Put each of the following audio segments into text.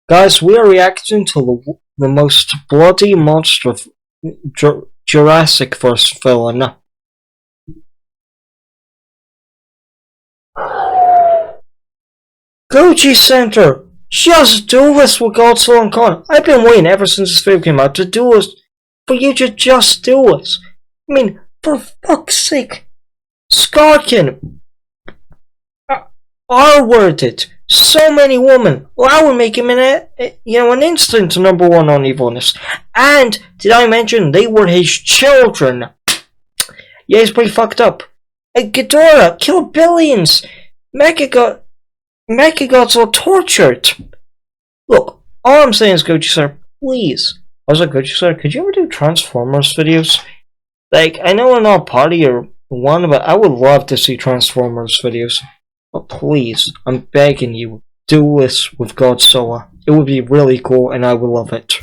Guys, we are reacting to the most bloody monster of Jurassic villain. Gucci Center! Just do this with Godzilla and Kong. I've been waiting ever since this video came out to do this, for you to just do this. I mean, for fuck's sake. Skarkin! R-worded. So many women. Well, I would make him an instant #1 on evilness. And, did I mention they were his children? Yeah, he's pretty fucked up. Ghidorah killed billions. Mechagodzilla tortured. Look, all I'm saying is, Gucci Sir, please. Also, Gucci Sir, could you ever do Transformers videos? Like, I know I'm not part of your one, but I would love to see Transformers videos. But please, I'm begging you, do this with Godzilla. It would be really cool, and I would love it.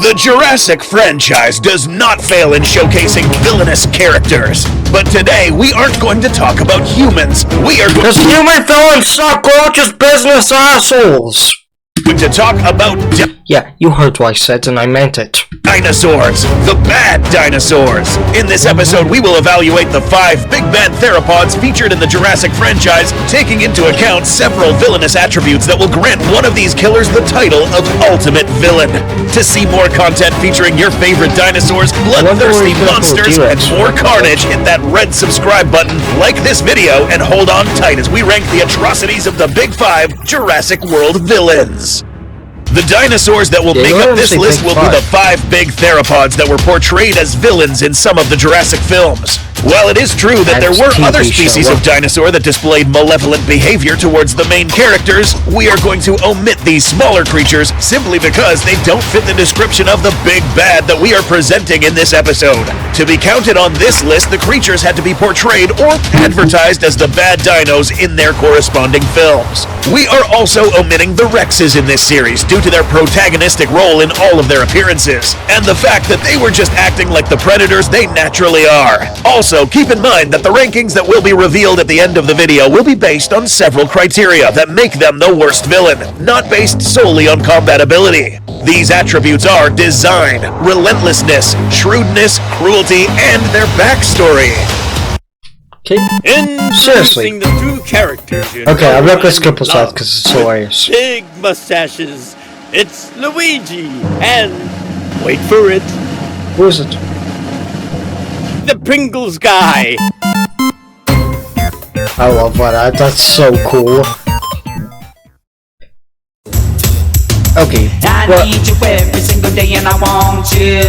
The Jurassic franchise does not fail in showcasing villainous characters. But today, we aren't going to talk about humans. We are going to human villains suck, gorgeous business assholes! To talk about yeah, you heard what I said and I meant it. Dinosaurs, the bad dinosaurs. In this episode, we will evaluate the 5 big bad theropods featured in the Jurassic franchise, taking into account several villainous attributes that will grant one of these killers the title of Ultimate Villain. To see more content featuring your favorite dinosaurs, bloodthirsty monsters, and more carnage, hit that red subscribe button, like this video, and hold on tight as we rank the atrocities of the Big 5 Jurassic World villains. The dinosaurs that will make up this list will be the 5 big theropods that were portrayed as villains in some of the Jurassic films. While it is true that there were other species of dinosaur that displayed malevolent behavior towards the main characters, we are going to omit these smaller creatures simply because they don't fit the description of the big bad that we are presenting in this episode. To be counted on this list, the creatures had to be portrayed or advertised as the bad dinos in their corresponding films. We are also omitting the Rexes in this series due to their protagonistic role in all of their appearances, and the fact that they were just acting like the predators they naturally are. Also, keep in mind that the rankings that will be revealed at the end of the video will be based on several criteria that make them the worst villain, not based solely on combat ability. These attributes are design, relentlessness, shrewdness, cruelty, and their backstory. Okay. Seriously. The 2 characters, okay, I'm not gonna skip this out because it's hilarious. Big mustaches. It's Luigi and wait for it. Who is it? The Pringles guy. I love that. That's so cool. Okay. I need you every single day and I want you.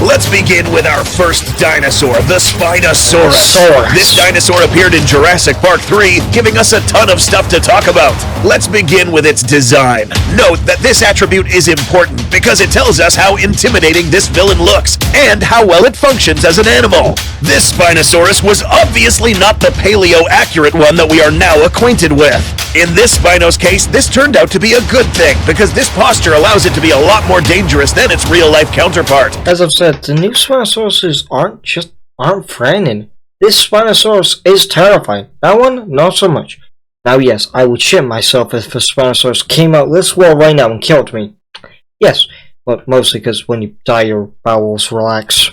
Let's begin with our first dinosaur, the Spinosaurus. This dinosaur appeared in Jurassic Park 3, giving us a ton of stuff to talk about. Let's begin with its design. Note that this attribute is important because it tells us how intimidating this villain looks and how well it functions as an animal. This Spinosaurus was obviously not the paleo-accurate one that we are now acquainted with. In this Spino's case, this turned out to be a good thing because this posture allows it to be a lot more dangerous than its real-life counterpart. As I've said, the new Spinosauruses aren't frightening. This Spinosaurus is terrifying. That one, not so much. Now yes, I would shit myself if a Spinosaurus came out this world right now and killed me. Yes, but mostly because when you die your bowels relax.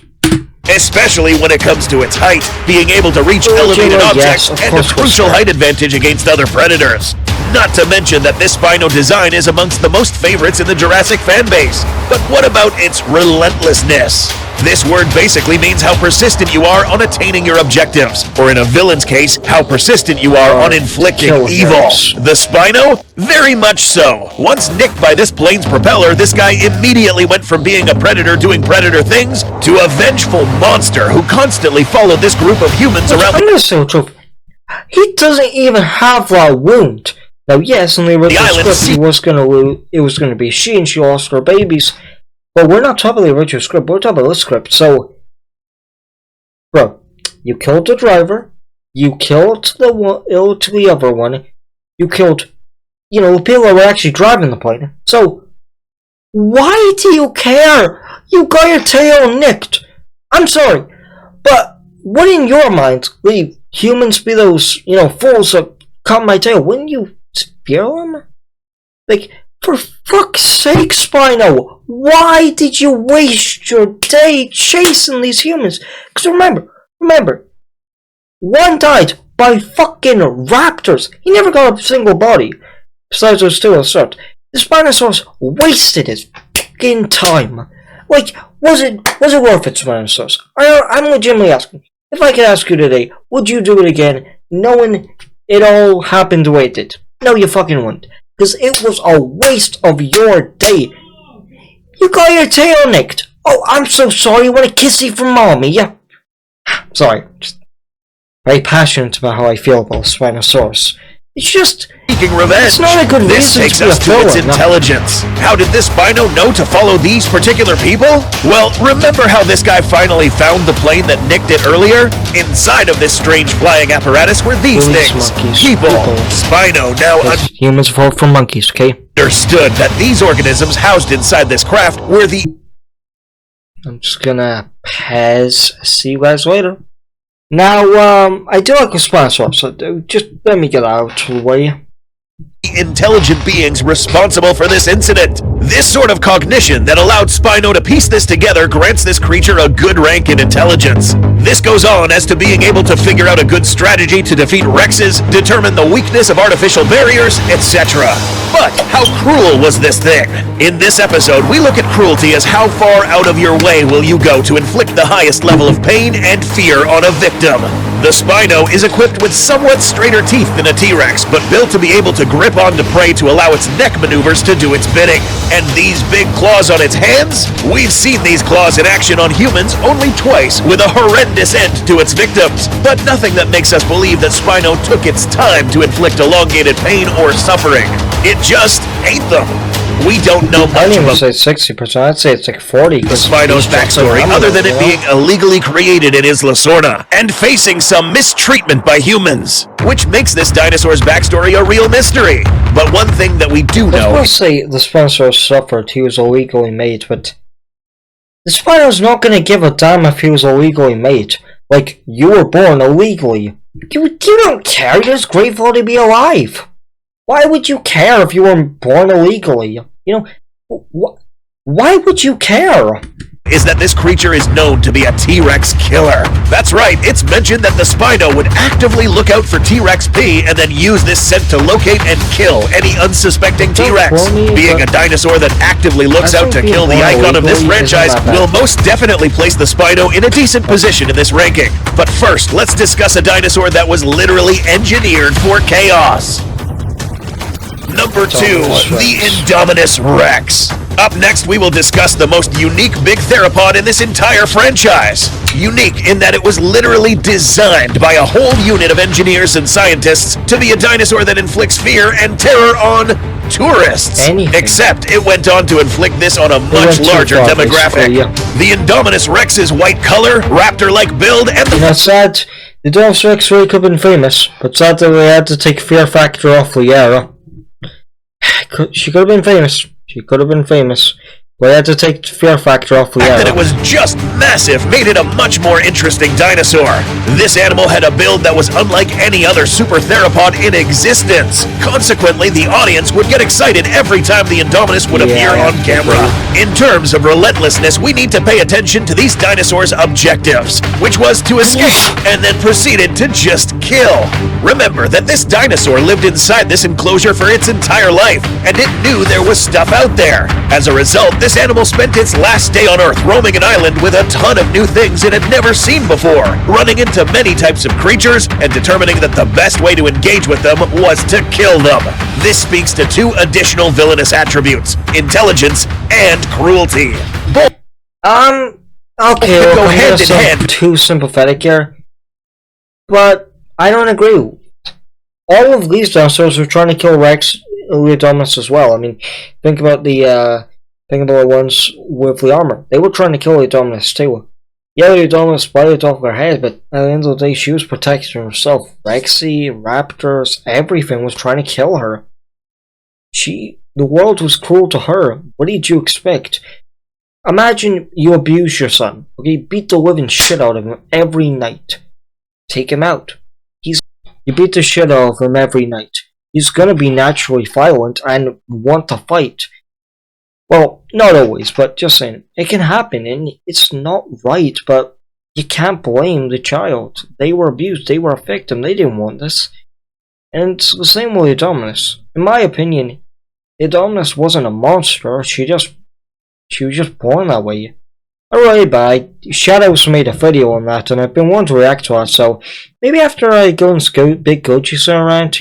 Especially when it comes to its height, being able to reach elevated objects, and a crucial height advantage against other predators. Not to mention that this Spino design is amongst the most favorites in the Jurassic fanbase. But what about its relentlessness? This word basically means how persistent you are on attaining your objectives, or in a villain's case, how persistent you are on inflicting evil. The Spino? Very much so. Once nicked by this plane's propeller, this guy immediately went from being a predator doing predator things to a vengeful monster who constantly followed this group of humans around. I'm gonna say the truth. He doesn't even have a wound. Now, yes, in the original script, it was gonna be she, and she lost her babies. But we're not talking about the original script. We're talking about this script. So, bro, you killed the driver. You killed the other one. You killed, the people that were actually driving the plane. So, why do you care? You got your tail nicked. I'm sorry, but what in your mind, humans be those, fools that cut my tail, wouldn't you spear them? Like, for fuck's sake, Spino, why did you waste your day chasing these humans? Because remember, one died by fucking raptors. He never got a single body. Besides those two at the start. The Spinosaurus wasted his fucking time. Like, was it worth it, Spinosaurus? I'm legitimately asking. If I could ask you today, would you do it again, knowing it all happened the way it did? No, you fucking wouldn't. Because it was a waste of your day. You got your tail nicked. Oh, I'm so sorry. You want a kissy from mommy, yeah? Sorry. Just very passionate about how I feel about Spinosaurus. It's just... Seeking revenge. It's not a good This reason takes to be us a to its villain, no. intelligence. How did this Spino know to follow these particular people? Well, remember how this guy finally found the plane that nicked it earlier? Inside of this strange flying apparatus were these Police things. monkeys. People. Spino now Humans evolved from monkeys, okay? understood that these organisms housed inside this craft were the... I'm just gonna pause. See you guys later. Now, I do like a Spinosaurus, so just let me get out of the way. intelligent beings responsible for this incident. This sort of cognition that allowed Spino to piece this together grants this creature a good rank in intelligence. This goes on as to being able to figure out a good strategy to defeat Rexes, determine the weakness of artificial barriers, etc. But how cruel was this thing? In this episode, we look at cruelty as how far out of your way will you go to inflict the highest level of pain and fear on a victim. The Spino is equipped with somewhat straighter teeth than a T-Rex, but built to be able to grip onto prey to allow its neck maneuvers to do its bidding. And these big claws on its hands? We've seen these claws in action on humans only twice, with a horrendous end to its victims. But nothing that makes us believe that Spino took its time to inflict elongated pain or suffering. It just ate them. We don't know I much didn't about say 60%, I'd say it's like 40. the Spino's backstory other than it being illegally created in Isla Sorna and facing some mistreatment by humans, which makes this dinosaur's backstory a real mystery. But one thing that we do I know was say the Spinosaurus suffered, he was illegally made, but the Spino's not gonna give a damn if he was illegally made. Like, you were born illegally. You don't care, you're just grateful to be alive. Why would you care if you were born illegally? You know, why would you care? is that this creature is known to be a T-Rex killer. That's right, it's mentioned that the Spino would actively look out for T-Rex pee and then use this scent to locate and kill any unsuspecting T-Rex. Being a dinosaur that actively looks out to kill the icon of this franchise will most definitely place the Spino in a decent position in this ranking. But first, let's discuss a dinosaur that was literally engineered for chaos. Number 2, the Indominus Rex. Up next, we will discuss the most unique big theropod in this entire franchise. Unique in that it was literally designed by a whole unit of engineers and scientists to be a dinosaur that inflicts fear and terror on tourists. Except it went on to inflict this on a much larger demographic. The Indominus Rex's white color, raptor-like build, and the... sad, the Indominus Rex really could have been famous, but sad that they had to take Fear Factor off Liara. She could have been famous. She could have been famous. But I had to take Fear Factor off the fact that it was just massive made it a much more interesting dinosaur. This animal had a build that was unlike any other super theropod in existence. Consequently, the audience would get excited every time the Indominus would appear on camera. In terms of relentlessness, we need to pay attention to these dinosaurs' objectives, which was to escape and then proceeded to just kill. Remember that this dinosaur lived inside this enclosure for its entire life, and it knew there was stuff out there. As a result, this animal spent its last day on Earth roaming an island with a ton of new things it had never seen before, running into many types of creatures and determining that the best way to engage with them was to kill them. This speaks to 2 additional villainous attributes: intelligence and cruelty. Okay, go hand in hand. Too sympathetic here, but I don't agree. All of these dinosaurs were trying to kill Rex Leodomus as well. I mean, think about the ones with the armor. They were trying to kill Leodomus too. Yeah, Leodomus bited off her head, but at the end of the day, she was protecting herself. Rexy, raptors, everything was trying to kill her. The world was cruel to her. What did you expect? Imagine you abuse your son. Okay, beat the living shit out of him every night. Take him out. You beat the shit out of him every night. He's gonna be naturally violent and want to fight. Well, not always, but just saying, it can happen, and it's not right, but you can't blame the child. They were abused, they were a victim, they didn't want this. And it's the same with Indominus. In my opinion, Indominus wasn't a monster, she was just born that way. Alright, bye. Shadows made a video on that, and I've been wanting to react to that, so maybe after I go and Big Goji's around,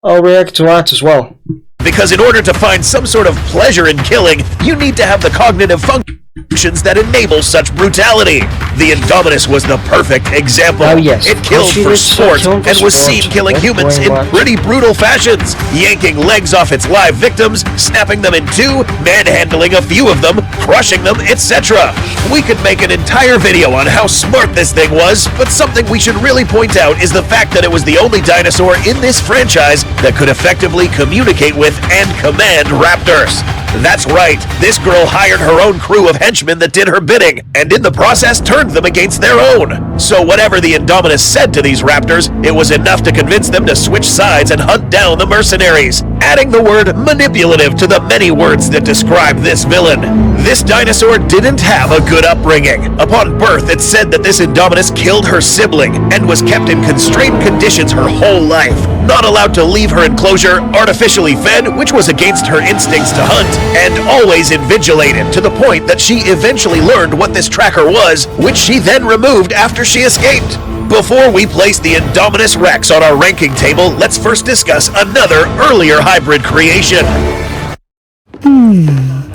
I'll react to that as well. Because in order to find some sort of pleasure in killing, you need to have the cognitive functions that enable such brutality. The Indominus was the perfect example. Oh, yes. It killed for sport and was seen killing humans in pretty brutal fashions, yanking legs off its live victims, snapping them in two, manhandling a few of them, crushing them, etc. We could make an entire video on how smart this thing was, but something we should really point out is the fact that it was the only dinosaur in this franchise that could effectively communicate with and command raptors. That's right, this girl hired her own crew of henchmen that did her bidding, and in the process turned them against their own. So whatever the Indominus said to these raptors, it was enough to convince them to switch sides and hunt down the mercenaries, adding the word manipulative to the many words that describe this villain. This dinosaur didn't have a good upbringing. Upon birth, it's said that this Indominus killed her sibling and was kept in constrained conditions her whole life, not allowed to leave her enclosure, artificially fed, which was against her instincts to hunt, and always invigilated, to the point that she eventually learned what this tracker was, which she then removed after she escaped. Before we place the Indominus Rex on our ranking table, let's first discuss another earlier hybrid creation.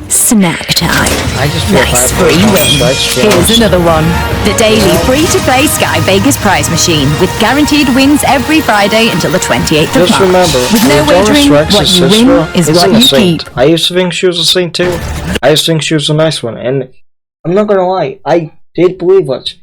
Snack time. I just feel Nice bad free for win. myself. Here's another one. The daily free-to-play Sky Vegas prize machine with guaranteed wins every Friday until the 28th of Just March. remember, With no Indominus wagering, Rex's what you sister win is what isn't a you saint. keep. I used to think she was a saint too. I used to think she was a nice one, and I'm not gonna lie, I did believe it.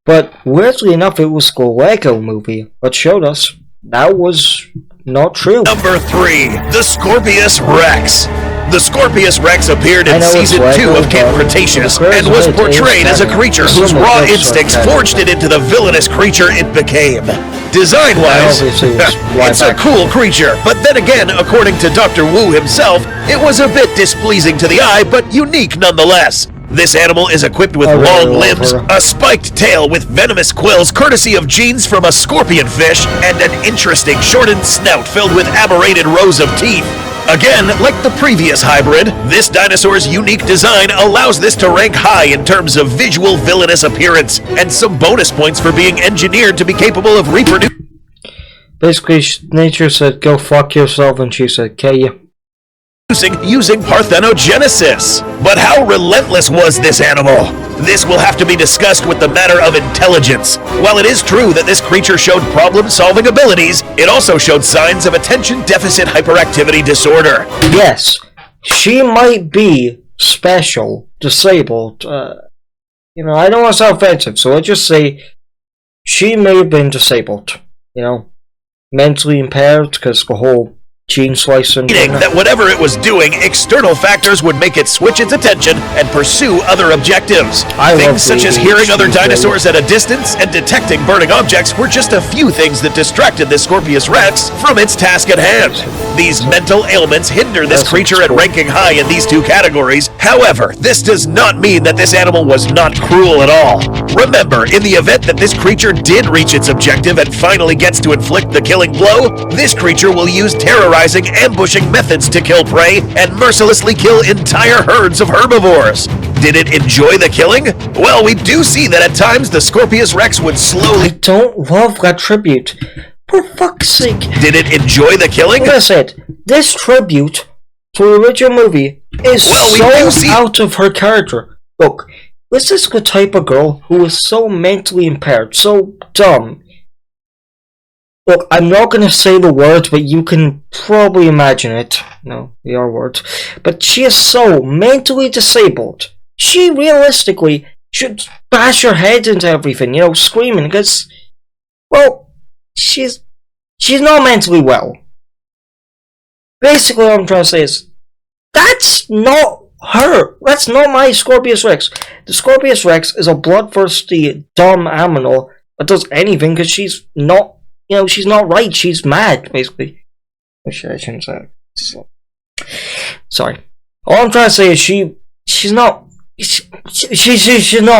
But weirdly enough, it was the Lego movie that showed us that was not true. Number 3, the Scorpius Rex. The Scorpius Rex appeared in Season 2 of King Cretaceous and was portrayed as a creature whose raw instincts forged it into the villainous creature it became. Design-wise, it's a cool creature, but then again, according to Dr. Wu himself, it was a bit displeasing to the eye, but unique nonetheless. This animal is equipped with long limbs, a spiked tail with venomous quills courtesy of genes from a scorpion fish, and an interesting shortened snout filled with aberrated rows of teeth. Again, like the previous hybrid, this dinosaur's unique design allows this to rank high in terms of visual villainous appearance, and some bonus points for being engineered to be capable of reproducing. Basically, nature said, go fuck yourself, and she said, "K you." Using parthenogenesis. But how relentless was this animal? This will have to be discussed with the matter of intelligence. While it is true that this creature showed problem-solving abilities, it also showed signs of attention deficit hyperactivity disorder. Yes, she might be special, disabled. I don't want to sound offensive, so I just say she may have been disabled. Mentally impaired because the whole gene slicing. Meaning that whatever it was doing, external factors would make it switch its attention and pursue other objectives. Things such as hearing other dinosaurs at a distance and detecting burning objects were just a few things that distracted the Scorpius Rex from its task at hand. These mental ailments hinder this creature at ranking high in these two categories. However, this does not mean that this animal was not cruel at all. Remember, in the event that this creature did reach its objective and finally gets to inflict the killing blow, this creature will use terrorizing, ambushing methods to kill prey and mercilessly kill entire herds of herbivores. Did it enjoy the killing? Well, we do see that at times the Scorpius Rex would slowly... I don't love that tribute. For fuck's sake. Did it enjoy the killing? Like I said, this tribute to the original movie is out of her character. Look, this is the type of girl who is so mentally impaired, so dumb. Look, I'm not going to say the word, but you can probably imagine it. No, the R word. But she is so mentally disabled. She realistically should bash her head into everything, screaming, because, well, she's not mentally well. Basically, what I'm trying to say is, that's not her. That's not my Scorpius Rex. The Scorpius Rex is a bloodthirsty, dumb animal that does anything because she's not she's not right. She's mad, basically. I shouldn't say that. Sorry. All I'm trying to say is she's not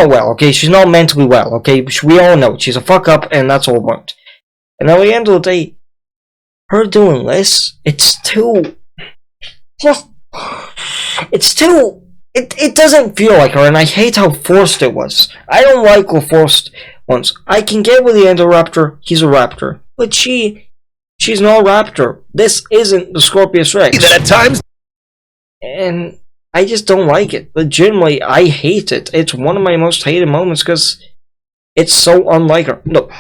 well, okay? She's not mentally well, okay? We all know she's a fuck up, and that's all right. And at the end of the day, her doing this, it doesn't feel like her, and I hate how forced it was. I don't like the forced ones. I can get with the Indoraptor, he's a raptor. But she's not a raptor. This isn't the Scorpius Rex. That at times... And I just don't like it. Legitimately, I hate it. It's one of my most hated moments because it's so unlike her. Look.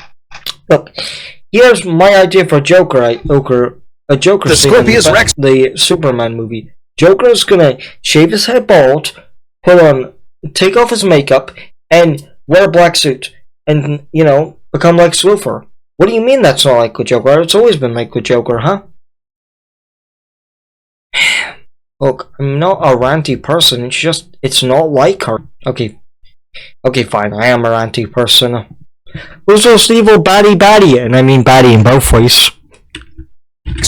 Here's my idea for a Joker. A Joker the scene Scorpius in Rex. The Superman movie. Joker's gonna shave his head bald, take off his makeup, and wear a black suit, and become like Luthor. What do you mean that's not like the Joker? It's always been like the Joker, huh? Look, I'm not a ranty person. It's not like her. Okay, fine. I am a ranty person. Who's this evil baddie? And I mean baddie in both ways.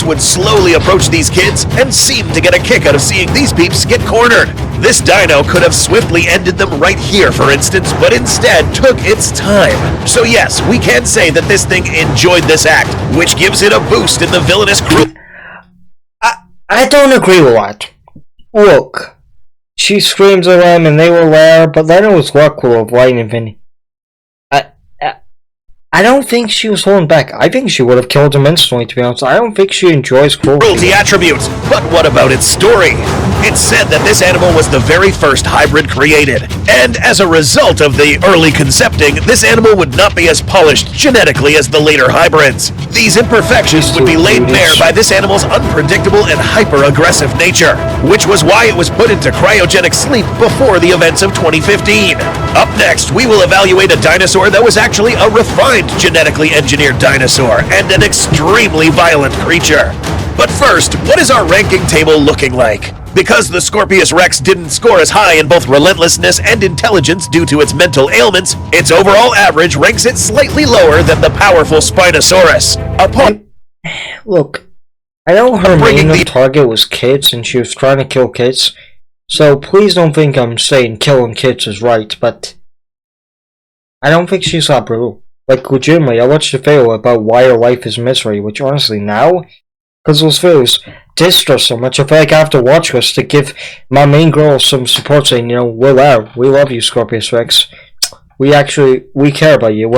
Would slowly approach these kids and seem to get a kick out of seeing these peeps get cornered. This dino could have swiftly ended them right here, for instance, but instead took its time. So yes, we can say that this thing enjoyed this act, which gives it a boost in the villainous crew. I don't agree with that. Look, she screams at them and they were there, but then it was Rockwell of Light and Vinny. I don't think she was holding back. I think she would have killed him instantly, to be honest. I don't think she enjoys cruelty. Attributes, but what about its story? It's said that this animal was the very first hybrid created, and as a result of the early concepting, this animal would not be as polished genetically as the later hybrids. These imperfections would be laid bare by this animal's unpredictable and hyper-aggressive nature, which was why it was put into cryogenic sleep before the events of 2015. Up next, we will evaluate a dinosaur that was actually a refined genetically engineered dinosaur and an extremely violent creature. But first, what is our ranking table looking like? Because the Scorpius Rex didn't score as high in both relentlessness and intelligence due to its mental ailments, its overall average ranks it slightly lower than the powerful Spinosaurus. Look, I know her main target was kids and she was trying to kill kids, so please don't think I'm saying killing kids is right, but I don't think she's that brutal. Like, legitimately, I watched a video about why her life is misery, which honestly now, because those videos distress so much, I feel like I have to watch this to give my main girl some support, saying, we're there, we love you, Scorpius Rex. We care about you.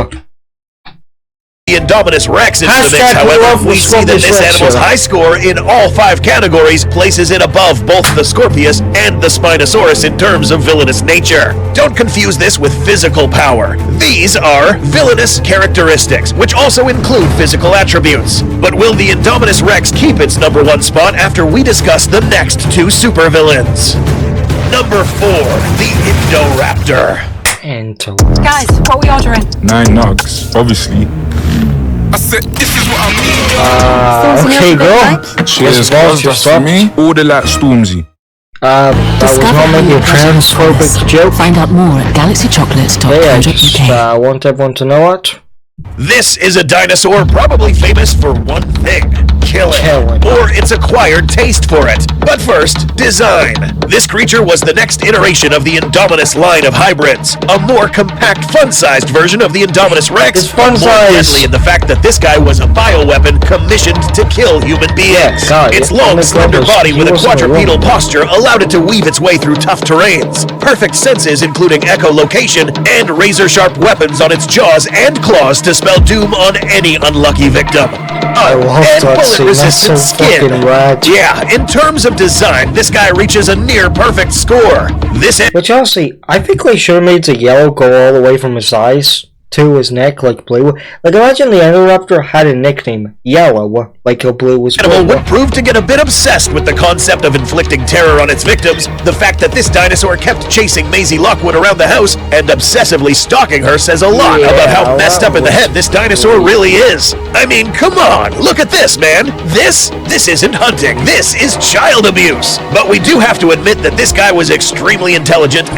The Indominus Rex into the mix, however, we see that this animal's high score in all 5 categories places it above both the Scorpius and the Spinosaurus in terms of villainous nature. Don't confuse this with physical power. These are villainous characteristics, which also include physical attributes. But will the Indominus Rex keep its number 1 spot after we discuss the next 2 supervillains? Number 4, the Indoraptor. Guys, what are we ordering? 9 nugs, obviously. I said, this is what I mean. Okay, girl. Cheers, guys, for me. Order like Stormzy. That was not maybe a transphobic joke. Find out more at galaxychocolates.co.uk. I want everyone to know it. This is a dinosaur probably famous for one thing: killing. Or its acquired taste for it. But first, design. This creature was the next iteration of the Indominus line of hybrids. A more compact, fun-sized version of the Indominus Rex. It's fun-sized. More deadly in the fact that this guy was a bioweapon commissioned to kill human beings. Its long, slender body with a quadrupedal posture allowed it to weave its way through tough terrains. Perfect senses including echolocation and razor-sharp weapons on its jaws and claws to spell doom on any unlucky victim. And bullet-resistant skin. Yeah, in terms of design, this guy reaches a near-perfect score. Which honestly, I think they should have made the yellow go all the way from his eyes to his neck like blue. Like, imagine the Indoraptor had a nickname, Yellow, like a blue was blue. Would prove to get a bit obsessed with the concept of inflicting terror on its victims. The fact that this dinosaur kept chasing Maisie Lockwood around the house and obsessively stalking her says a lot about how messed up in the head this dinosaur really is. I mean, come on, look at this, man. This isn't hunting, this is child abuse. But we do have to admit that this guy was extremely intelligent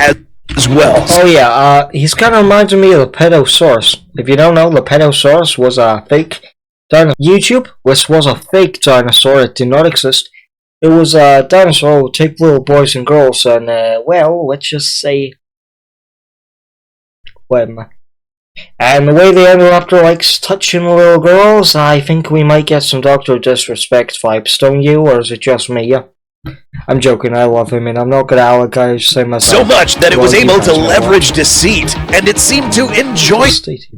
as well. Oh yeah, he's kind of reminds me of the Pedosaurus. If you don't know, the Pedosaurus was a fake YouTube, which was a fake dinosaur, it did not exist. It was a dinosaur who would take little boys and girls and, well, let's just say... And the way the Indoraptor likes touching the little girls, I think we might get some Dr. Disrespect vibes, don't you? Or is it just me? Yeah. I'm joking, I love him, and I'm not gonna say myself. So much that it was able to leverage deceit, and it seemed to enjoy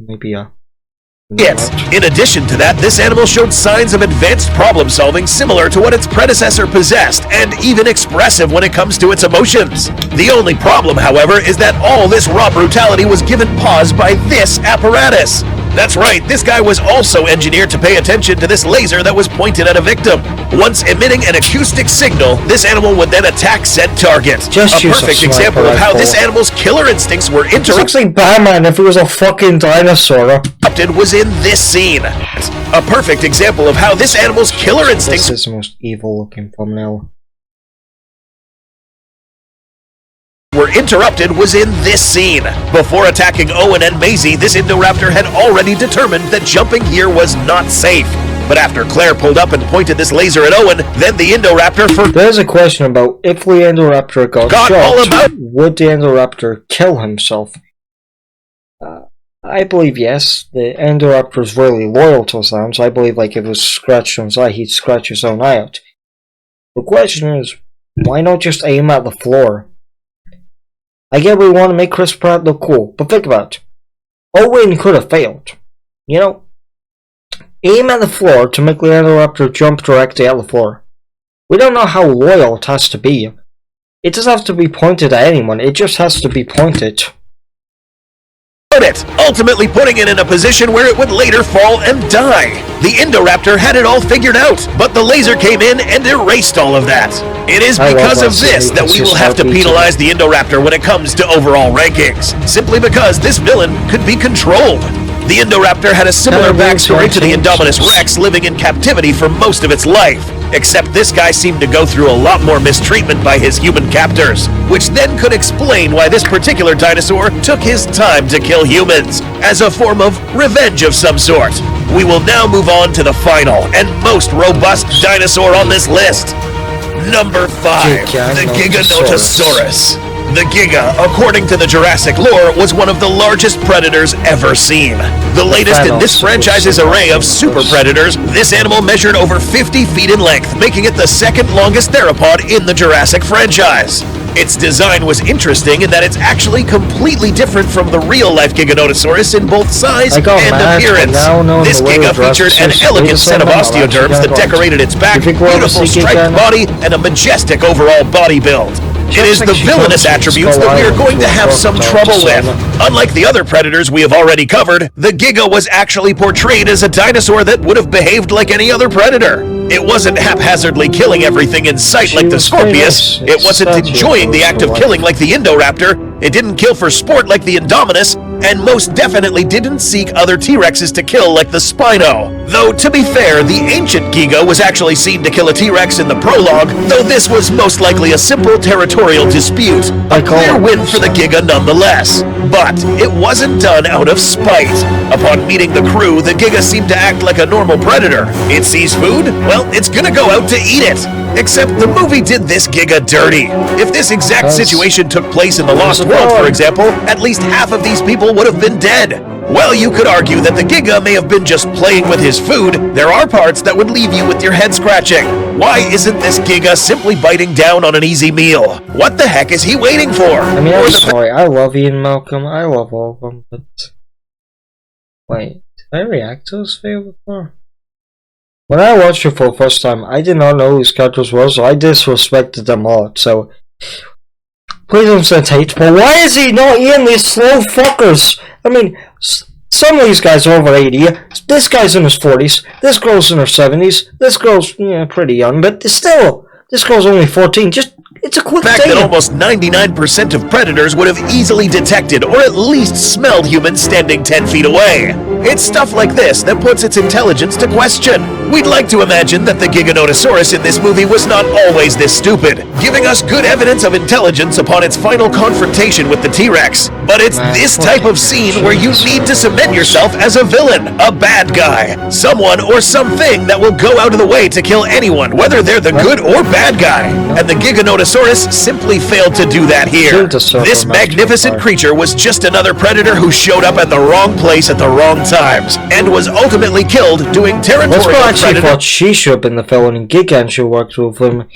maybe, it. In addition to that, this animal showed signs of advanced problem solving similar to what its predecessor possessed, and even expressive when it comes to its emotions. The only problem, however, is that all this raw brutality was given pause by this apparatus. That's right, this guy was also engineered to pay attention to this laser that was pointed at a victim. Once emitting an acoustic signal, this animal would then attack said target. Just a perfect example of how this animal's killer instincts were looks like Batman if he was a fucking dinosaur. Was in this scene. A perfect example of how this animal's killer instincts... This is the most evil looking thumbnail. ...were interrupted was in this scene. Before attacking Owen and Maisie, this Indoraptor had already determined that jumping here was not safe. But after Claire pulled up and pointed this laser at Owen, then the Indoraptor There's a question about if the Indoraptor got shot, all about... would the Indoraptor kill himself? I believe yes. The Indoraptor is really loyal to his arms. I believe like if it was scratched on his eye, he'd scratch his own eye out. The question is, why not just aim at the floor? I get we want to make Chris Pratt look cool, but think about it. Owen could have failed. You know? Aim at the floor to make the Indoraptor jump directly at the floor. We don't know how loyal it has to be. It doesn't have to be pointed at anyone, it just has to be pointed. It, ultimately putting it in a position where it would later fall and die. The Indoraptor had it all figured out, but the laser came in and erased all of that. It is because of this that we will have to penalize the Indoraptor when it comes to overall rankings, simply because this villain could be controlled. The Indoraptor had a similar backstory to the Indominus Rex living in captivity for most of its life, except this guy seemed to go through a lot more mistreatment by his human captors, which then could explain why this particular dinosaur took his time to kill humans, as a form of revenge of some sort. We will now move on to the final and most robust dinosaur on this list. Number 5, the Giganotosaurus. The Giga, according to the Jurassic lore, was one of the largest predators ever seen. The latest in this franchise's array of super predators, this animal measured over 50 feet in length, making it the second longest theropod in the Jurassic franchise. Its design was interesting in that it's actually completely different from the real-life Giganotosaurus in both size and appearance. This Giga featured an elegant set of osteoderms that decorated its back, beautiful striped body, and a majestic overall body build. It is the villainous attributes that we are going to have some trouble with. Unlike the other predators we have already covered, the Giga was actually portrayed as a dinosaur that would have behaved like any other predator. It wasn't haphazardly killing everything in sight like the Scorpius. It wasn't enjoying the act of killing like the Indoraptor. It didn't kill for sport like the Indominus, and most definitely didn't seek other T-Rexes to kill like the Spino. Though, to be fair, the ancient Giga was actually seen to kill a T-Rex in the prologue, though this was most likely a simple territorial dispute. A clear win for the Giga nonetheless. But it wasn't done out of spite. Upon meeting the crew, the Giga seemed to act like a normal predator. It sees food? Well, it's gonna go out to eat it. Except the movie did this Giga dirty. If this exact situation took place in the Lost World, for example, at least half of these people would have been dead. Well, you could argue that the Giga may have been just playing with his food. There are parts that would leave you with your head scratching. Why isn't this Giga simply biting down on an easy meal? What the heck is he waiting for? I mean, I'm sorry, I love Ian Malcolm, I love all of them, but... Wait, did I react to this video before? When I watched it for the first time, I did not know who his characters were, so I disrespected them all, so... Please don't send hate, but why is he not eating these slow fuckers? I mean, some of these guys are over 80, this guy's in his 40s, this girl's in her 70s, this girl's, yeah, pretty young, but still, this girl's only 14, just It's a quick fact that thing. almost 99% of predators would have easily detected or at least smelled humans standing 10 feet away. It's stuff like this that puts its intelligence to question. We'd like to imagine that the Giganotosaurus in this movie was not always this stupid, giving us good evidence of intelligence upon its final confrontation with the T-Rex. But it's this type of scene where you need to cement yourself as a villain, a bad guy, someone or something that will go out of the way to kill anyone, whether they're the good or bad guy. And the Giganotosaurus simply failed to do that here. This magnificent creature was just another predator who showed up at the wrong place at the wrong times, and was ultimately killed doing territorial I thought she should have been the villain and Gigan should work with him.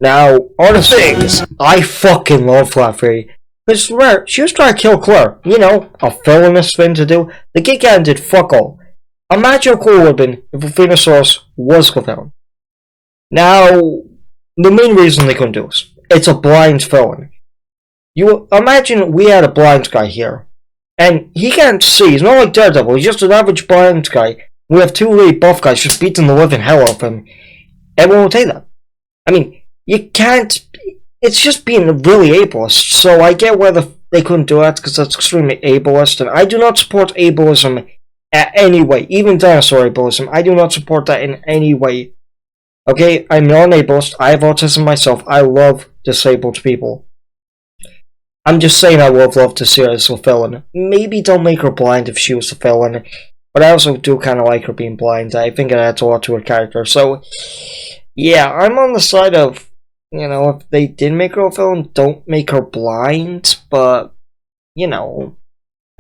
Now, honestly, I fucking love that theory. Because she was trying to kill Claire. You know, a villainous thing to do. The Gigan did fuck all. Imagine how cool it would have been if a Venusaurus was the villain. Now, the main reason they couldn't do this, it's a blind villain. You imagine we had a blind guy here, and he can't see. He's not like Daredevil. He's just an average blind guy. We have two really buff guys just beating the living hell out of him. Everyone will take that. I mean, you can't. It's just being really ableist. So I get why they couldn't do that because that's extremely ableist, and I do not support ableism in any way. Even dinosaur ableism, I do not support that in any way. Okay, I'm non-ableist. I have autism myself. I love disabled people. I'm just saying I would have loved to see her as a villain. Maybe don't make her blind if she was a villain. But I also do kind of like her being blind. I think it adds a lot to her character. So, yeah, I'm on the side of, you know, if they did make her a villain, don't make her blind. But, you know.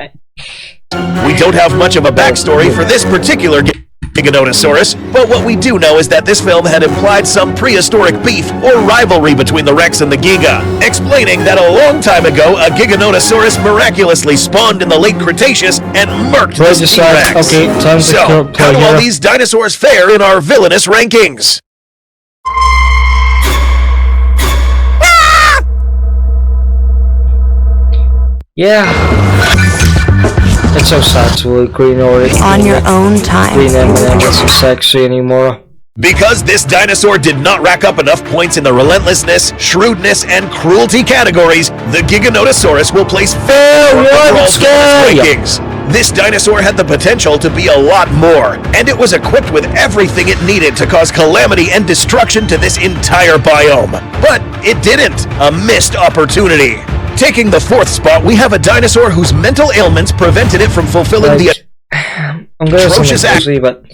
We don't have much of a backstory for this particular Giganotosaurus, but what we do know is that this film had implied some prehistoric beef or rivalry between the Rex and the Giga, explaining that a long time ago a Giganotosaurus miraculously spawned in the late Cretaceous and murked the T-Rex. Okay, so, how do all these dinosaurs fare in our villainous rankings? Yeah. It's so sad to agree on your own time. Green M&M isn't sexy anymore. Because this dinosaur did not rack up enough points in the relentlessness, shrewdness, and cruelty categories, the Giganotosaurus will place very overall rankings. This dinosaur had the potential to be a lot more, and it was equipped with everything it needed to cause calamity and destruction to this entire biome. But it didn't. A missed opportunity. Taking the fourth spot, we have a dinosaur whose mental ailments prevented it from fulfilling I'm gonna say but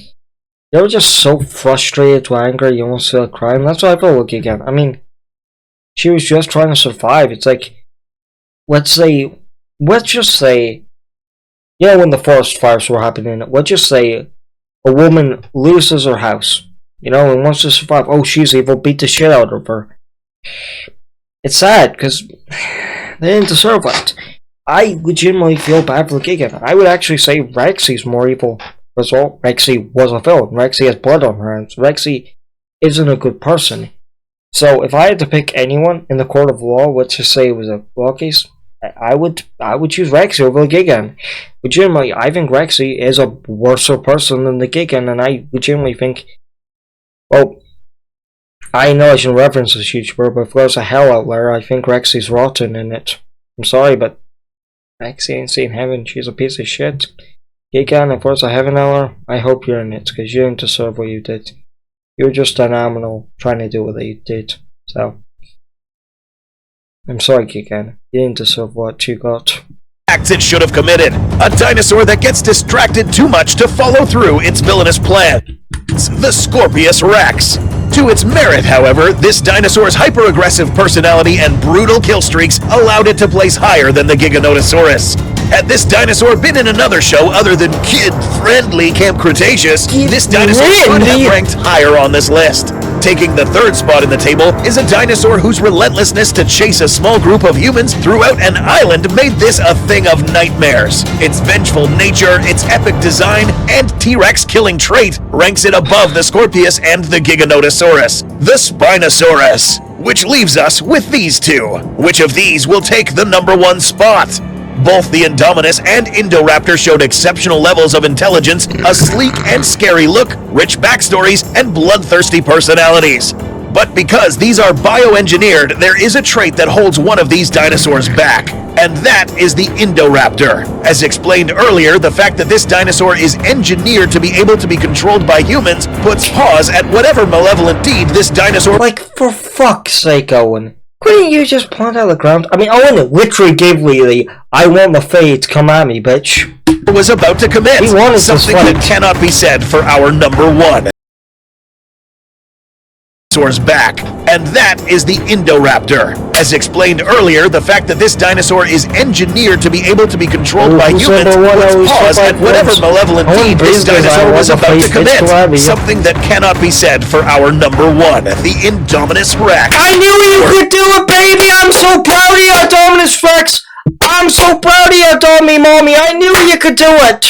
they were just so frustrated to anger, you almost feel like crying. That's what I felt like again. I mean, she was just trying to survive. It's like, let's just say, you know, when the forest fires were happening, let's just say a woman loses her house, you know, and wants to survive. Oh, she's evil, beat the shit out of her. It's sad, because they didn't deserve that. I legitimately feel bad for the Giga. I would actually say Rexy's more evil. First of all, Rexy was a villain. Rexy has blood on her hands. Rexy isn't a good person. So if I had to pick anyone in the court of law, let's just say it was a law case, I would choose Rexy over the Gigan. Legitimately, I think Rexy is a worse person than the Gigan, and I legitimately think, well, I know I shouldn't reference this YouTuber, but if there's a hell out there, I think Rexy's rotten in it. I'm sorry, but Rexy ain't seen heaven. She's a piece of shit. Gigan, if there's a heaven out there, I hope you're in it, because you didn't deserve what you did. You were just an animal trying to do what you did. So, I'm sorry, Gigan. You didn't deserve what you got. Acts it should have committed. A dinosaur that gets distracted too much to follow through its villainous plan. The Scorpius Rex. To its merit, however, this dinosaur's hyper-aggressive personality and brutal kill streaks allowed it to place higher than the Giganotosaurus. Had this dinosaur been in another show other than kid-friendly Camp Cretaceous, this dinosaur would have ranked higher on this list. Taking the third spot in the table is a dinosaur whose relentlessness to chase a small group of humans throughout an island made this a thing of nightmares. Its vengeful nature, its epic design, and T-Rex killing trait ranks it above the Scorpius and the Giganotosaurus, the Spinosaurus. Which leaves us with these two. Which of these will take the #1 spot? Both the Indominus and Indoraptor showed exceptional levels of intelligence, a sleek and scary look, rich backstories, and bloodthirsty personalities. But because these are bioengineered, there is a trait that holds one of these dinosaurs back, and that is the Indoraptor. As explained earlier, the fact that this dinosaur is engineered to be able to be controlled by humans puts pause at whatever malevolent deed this dinosaur— Like, for fuck's sake, Owen. Couldn't you just plant out the ground? I mean, Owen literally gave me the "I want the fate, come at me, bitch" was about to commit. He wanted Something that cannot be said for our number one dinosaur's back, and that is the Indoraptor. As explained earlier, the fact that this dinosaur is engineered to be able to be controlled by humans puts pause at whatever malevolent deed this dinosaur was about to commit. Something that cannot be said for our number one, the Indominus Rex. I knew you could do it, baby! I'm so proud of you, Indominus Rex! I'm so proud of you, Dommy Mommy! I knew you could do it!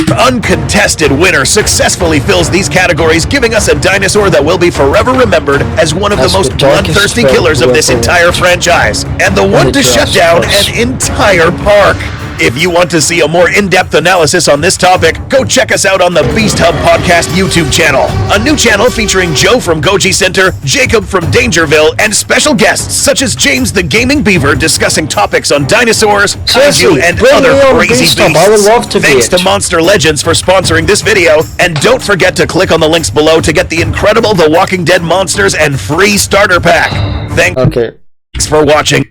Uncontested winner successfully fills these categories, giving us a dinosaur that will be forever remembered as one of the most bloodthirsty killers of this entire franchise, and the one to shut down an entire park. If you want to see a more in-depth analysis on this topic, go check us out on the Beast Hub Podcast YouTube channel, a new channel featuring Joe from Goji Center, Jacob from Dangerville, and special guests such as James the Gaming Beaver discussing topics on dinosaurs, kaiju, and other crazy beasts. I would love to Thanks to Monster Legends for sponsoring this video, and don't forget to click on the links below to get the incredible The Walking Dead monsters and free starter pack. Thanks for watching.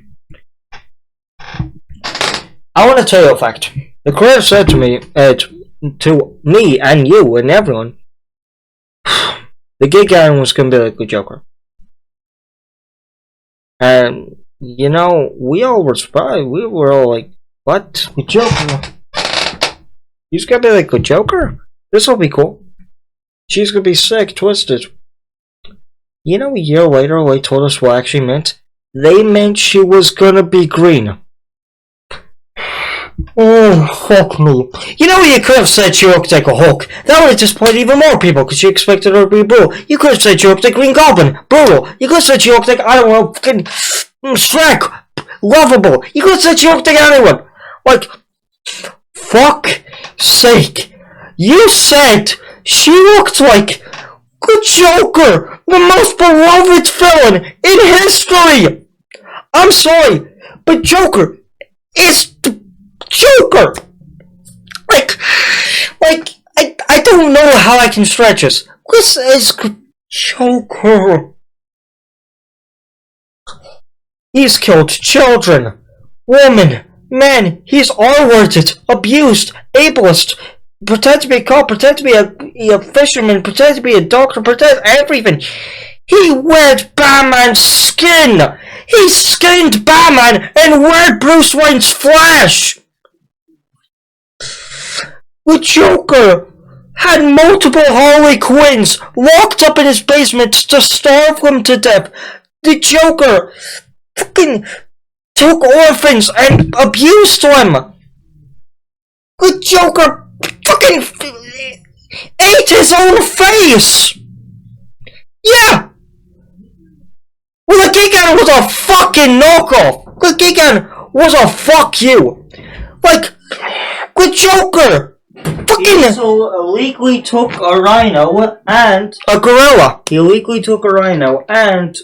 I want to tell you a fact. The creator said to me and you and everyone, the Gig Iron was going to be like the Joker. And, you know, we all were surprised. We were all like, what? The Joker? He's going to be like the Joker? This will be cool. She's going to be sick, twisted. You know, a year later, they told us what actually meant. They meant she was going to be green. Oh, fuck me. You know, you could have said she looked like a Hulk. That would have disappointed even more people, because you expected her to be brutal. You could have said she looked like Green Goblin. Brutal. You could have said she looked like, I don't know, fucking Shrek. Lovable. You could have said she looked like anyone. Like, fuck sake. You said she looked like the Joker, the most beloved villain in history. I'm sorry, but Joker is the Joker! I don't know how I can stretch this. This is Joker. He's killed children, women, men. He's R-worded, abused, ableist, pretend to be a cop, pretend to be a fisherman, pretend to be a doctor, pretend everything. He wears Batman's skin. He skinned Batman and wore Bruce Wayne's flesh. The Joker had multiple Harley Quinns locked up in his basement to starve them to death. The Joker fucking took orphans and abused them. The Joker fucking ate his own face. Yeah. Well, the Gigan was a fucking knockoff. The Gigan was a fuck you. Like, the Joker fucking... He also illegally took a rhino and... a gorilla. He illegally took a rhino and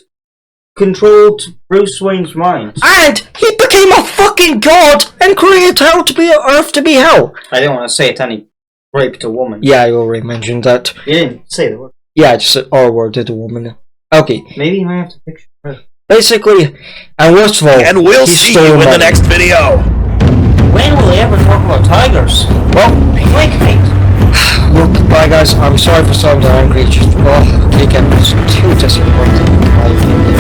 controlled Bruce Wayne's mind. And he became a fucking god and created hell to be Earth to be hell. I didn't want to say it, and he raped a woman. Yeah, you already mentioned that. You didn't say the word. Yeah, I just said R-worded a woman. Okay. Maybe you might have to picture her. Basically, and worst of all, and we'll see you in the next video. When will they ever talk about tigers? Well, clickbait. Look, bye guys, I'm sorry for sounding angry, just, Gigan was too disappointing in my opinion,